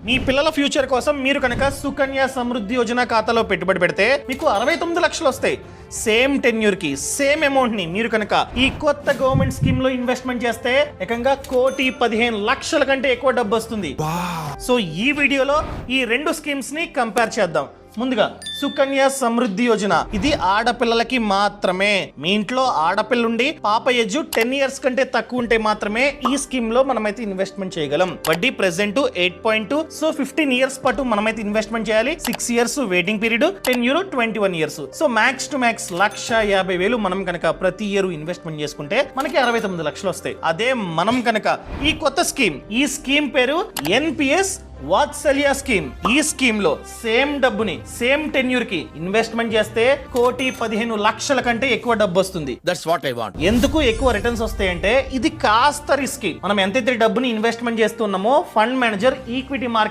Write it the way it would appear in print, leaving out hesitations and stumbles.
మీ పిల్లల ఫ్యూచర్ కోసం మీరు కనుక సుకన్య సమృద్ధి యోజన ఖాతాలో పెట్టుబడి పెడితే మీకు 69 లక్షలు వస్తాయి. సేమ్ టెన్యూర్ కి సేమ్ అమౌంట్ ని మీరు కనుక ఈ కొత్త గవర్నమెంట్ స్కీమ్ లో ఇన్వెస్ట్మెంట్ చేస్తే ఏకంగా 1,15,00,000 కంటే ఎక్కువ డబ్బు వస్తుంది. సో ఈ వీడియోలో ఈ రెండు స్కీమ్స్ ని కంపేర్ చేద్దాం. ముందుగా సుకన్య సమృద్ధి యోజన, ఇది ఆడపిల్లలకి మాత్రమే. మీ ఇంట్లో ఆడపిల్లుండి పాప ఏజ్ 10 years కంటే తక్కువ ఉంటే మాత్రమే ఈ స్కీమ్ లో మనమైతే ఇన్వెస్ట్మెంట్ చేయగలం. వడ్డీ ప్రెసెంట్ 8.2. సో 15 years పాటు మనమైతే ఇన్వెస్ట్మెంట్ చేయాలి. 6 years waiting period, 10 year 21 years. So max to max 1,50,000 మనం కనుక ప్రతి ఇయర్ ఇన్వెస్ట్మెంట్ చేసుకుంటే మనకి 69 లక్షలు వస్తాయి. అదే మనం కనుక ఈ కొత్త స్కీమ్, ఈ స్కీమ్ పేరు ఎన్పిఎస్ వాత్సల్య స్కీమ్. ఈ స్కీమ్ లో సేమ్ డబ్బుని సేమ్ టెన్యూర్ కి ఇన్వెస్ట్మెంట్ చేస్తే 1,15,00,000 కంటే ఎక్కువ డబ్బు వస్తుంది. That's what I want. ఎందుకు ఎక్కువ రిటర్న్స్ వస్తాయంటే ఇది కాస్త రిస్కీ. మనం ఎంతైతే డబ్బుని ఇన్వెస్ట్మెంట్ చేస్తున్నామో ఫండ్ మేనేజర్ ఈక్విటీ మార్కెట్